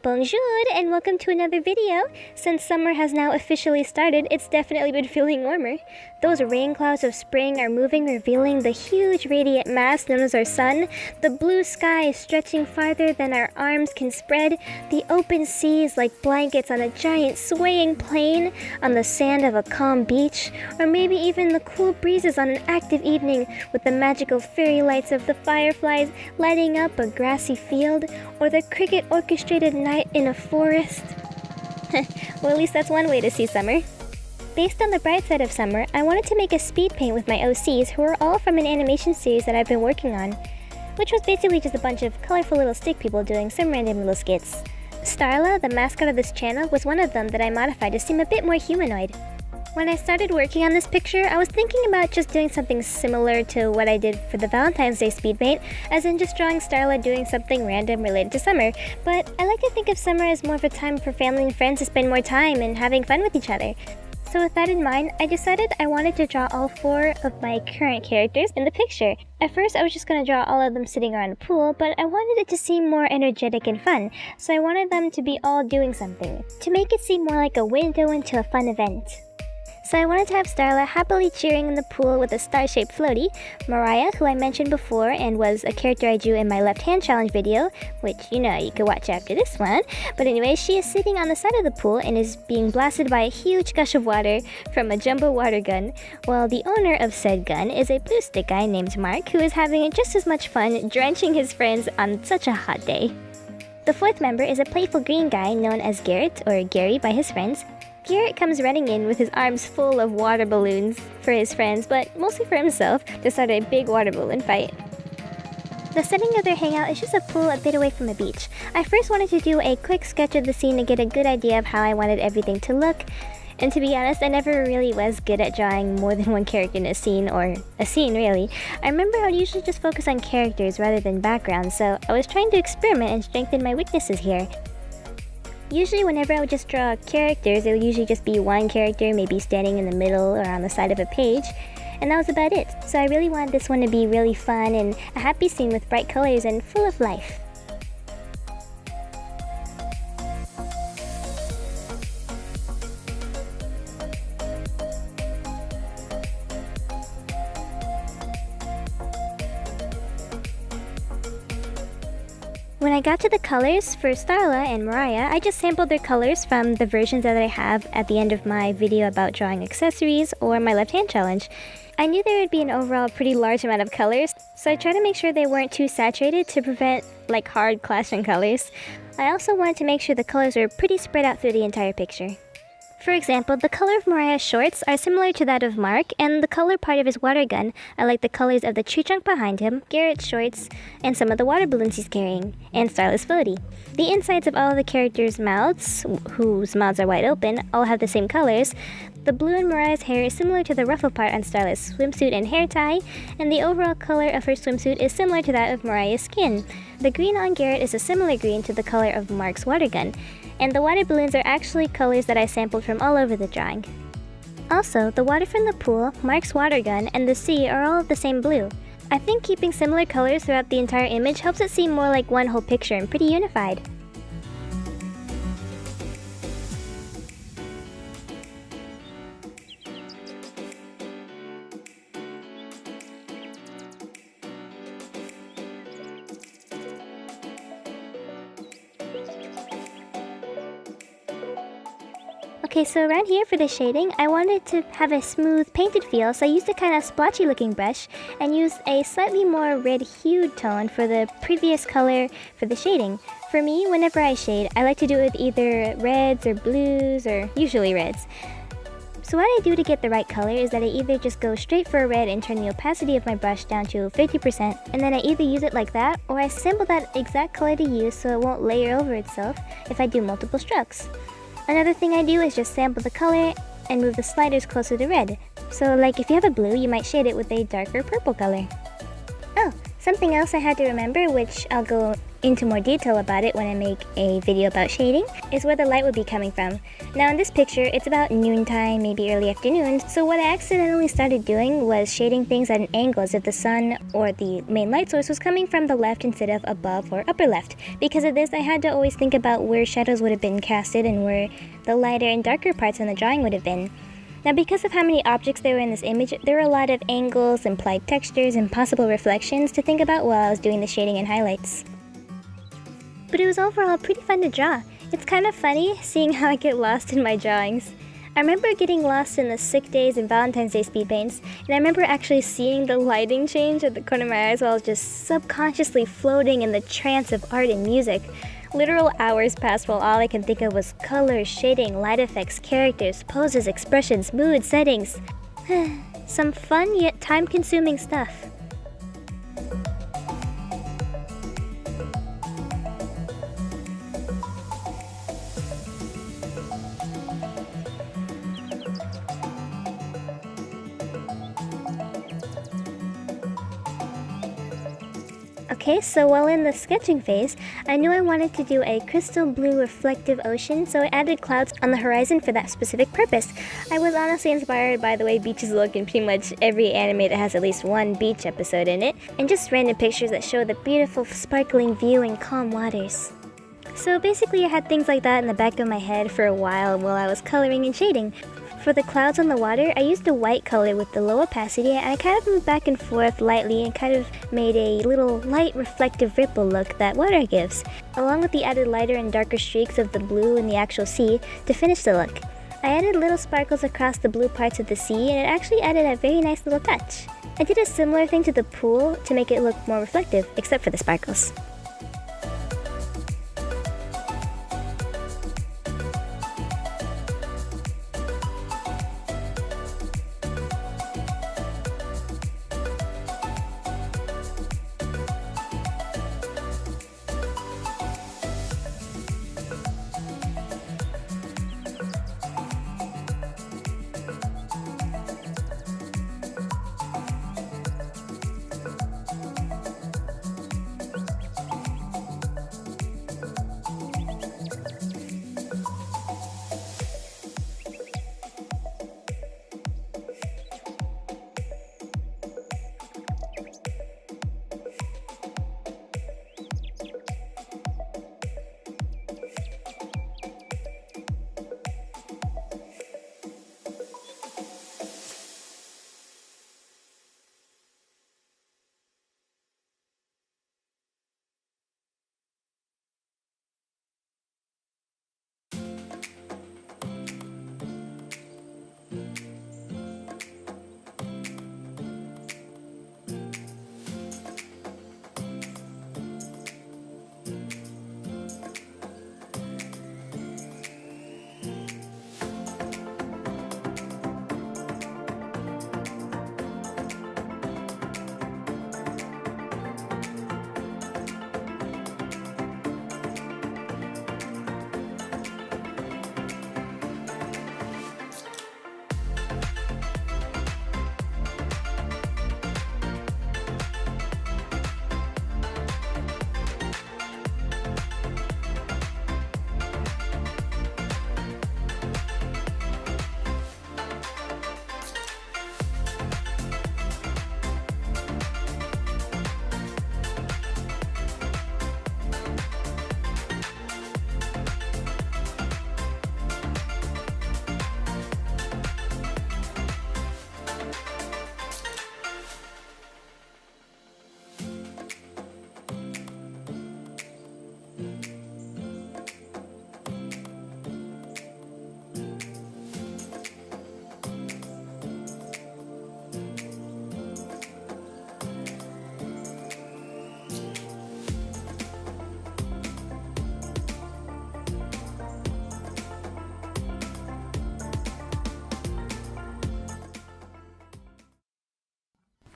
Bonjour and welcome to another video. Since summer has now officially started, it's definitely been feeling warmer. Those rain clouds of spring are moving, revealing the huge radiant mass known as our sun. The blue sky is stretching farther than our arms can spread. The open sea is like blankets on a giant swaying plain on the sand of a calm beach. Or maybe even the cool breezes on an active evening with the magical fairy lights of the fireflies lighting up a grassy field. Or the cricket orchestrated night in a forest. Well, at least that's one way to see summer. Based on the bright side of summer, I wanted to make a speed paint with my OCs who are all from an animation series that I've been working on, which was basically just a bunch of colorful little stick people doing some random little skits. Starla, the mascot of this channel, was one of them that I modified to seem a bit more humanoid. When I started working on this picture, I was thinking about just doing something similar to what I did for the Valentine's Day speed paint, as in just drawing Starla doing something random related to summer. But I like to think of summer as more of a time for family and friends to spend more time and having fun with each other. So with that in mind, I decided I wanted to draw all 4 of my current characters in the picture. At first, I was just going to draw all of them sitting around a pool, but I wanted it to seem more energetic and fun, so I wanted them to be all doing something, to make it seem more like a window into a fun event. So I wanted to have Starla happily cheering in the pool with a star-shaped floaty, Mariah, who I mentioned before and was a character I drew in my left hand challenge video, which you can watch after this one. But anyway, she is sitting on the side of the pool and is being blasted by a huge gush of water from a jumbo water gun, while the owner of said gun is a blue stick guy named Mark, who is having just as much fun drenching his friends on such a hot day. The 4th member is a playful green guy known as Garrett, or Gary by his friends. Garrett comes running in with his arms full of water balloons for his friends, but mostly for himself, to start a big water balloon fight. The setting of their hangout is just a pool a bit away from a beach. I first wanted to do a quick sketch of the scene to get a good idea of how I wanted everything to look, and to be honest, I never really was good at drawing more than one character in a scene, or a scene really. I remember I would usually just focus on characters rather than backgrounds, so I was trying to experiment and strengthen my weaknesses here. Usually whenever I would just draw characters, it would usually just be one character maybe standing in the middle or on the side of a page, and that was about it. So I really wanted this one to be really fun and a happy scene with bright colors and full of life. When I got to the colors for Starla and Mariah, I just sampled their colors from the versions that I have at the end of my video about drawing accessories or my left hand challenge. I knew there would be an overall pretty large amount of colors, so I tried to make sure they weren't too saturated to prevent like hard clashing colors. I also wanted to make sure the colors were pretty spread out through the entire picture. For example, the color of Mariah's shorts are similar to that of Mark, and the color part of his water gun are like the colors of the tree trunk behind him, Garrett's shorts, and some of the water balloons he's carrying, and Starla's floaty. The insides of all of the characters' mouths, whose mouths are wide open, all have the same colors. The blue in Mariah's hair is similar to the ruffle part on Starla's swimsuit and hair tie, and the overall color of her swimsuit is similar to that of Mariah's skin. The green on Garrett is a similar green to the color of Mark's water gun. And the water balloons are actually colors that I sampled from all over the drawing. Also, the water from the pool, Mark's water gun, and the sea are all of the same blue. I think keeping similar colors throughout the entire image helps it seem more like one whole picture and pretty unified. Okay, so around here for the shading, I wanted to have a smooth painted feel, so I used a kind of splotchy looking brush and used a slightly more red hued tone for the previous color for the shading. For me, whenever I shade, I like to do it with either reds or blues, or usually reds. So what I do to get the right color is that I either just go straight for a red and turn the opacity of my brush down to 50%, and then I either use it like that, or I sample that exact color to use so it won't layer over itself if I do multiple strokes. Another thing I do is just sample the color and move the sliders closer to red. So like if you have a blue, you might shade it with a darker purple color. Oh, something else I had to remember, which I'll go into more detail about it when I make a video about shading, is where the light would be coming from. Now in this picture, it's about noontime, maybe early afternoon, so what I accidentally started doing was shading things at an angle as if the sun or the main light source was coming from the left instead of above or upper left. Because of this, I had to always think about where shadows would have been casted and where the lighter and darker parts in the drawing would have been. Now because of how many objects there were in this image, there were a lot of angles, implied textures, and possible reflections to think about while I was doing the shading and highlights. But it was overall pretty fun to draw. It's kind of funny seeing how I get lost in my drawings. I remember getting lost in the sick days and Valentine's Day speed paints, and I remember actually seeing the lighting change at the corner of my eyes while I was just subconsciously floating in the trance of art and music. Literal hours passed while all I can think of was colors, shading, light effects, characters, poses, expressions, mood, settings. Some fun yet time-consuming stuff. Okay, so while in the sketching phase, I knew I wanted to do a crystal blue reflective ocean, so I added clouds on the horizon for that specific purpose. I was honestly inspired by the way beaches look in pretty much every anime that has at least one beach episode in it, and just random pictures that show the beautiful sparkling view and calm waters. So basically I had things like that in the back of my head for a while I was coloring and shading. For the clouds on the water, I used a white color with the low opacity, and I kind of moved back and forth lightly and kind of made a little light reflective ripple look that water gives, along with the added lighter and darker streaks of the blue in the actual sea to finish the look. I added little sparkles across the blue parts of the sea, and it actually added a very nice little touch. I did a similar thing to the pool to make it look more reflective, except for the sparkles.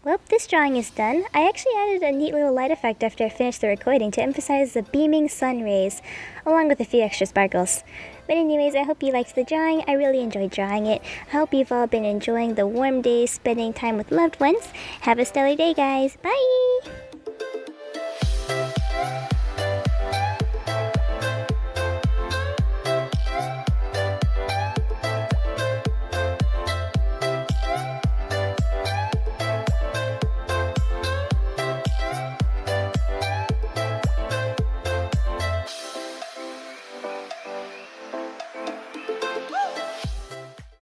Well, this drawing is done. I actually added a neat little light effect after I finished the recording to emphasize the beaming sun rays, along with a few extra sparkles. But anyways, I hope you liked the drawing. I really enjoyed drawing it. I hope you've all been enjoying the warm days, spending time with loved ones. Have a stellar day, guys. Bye!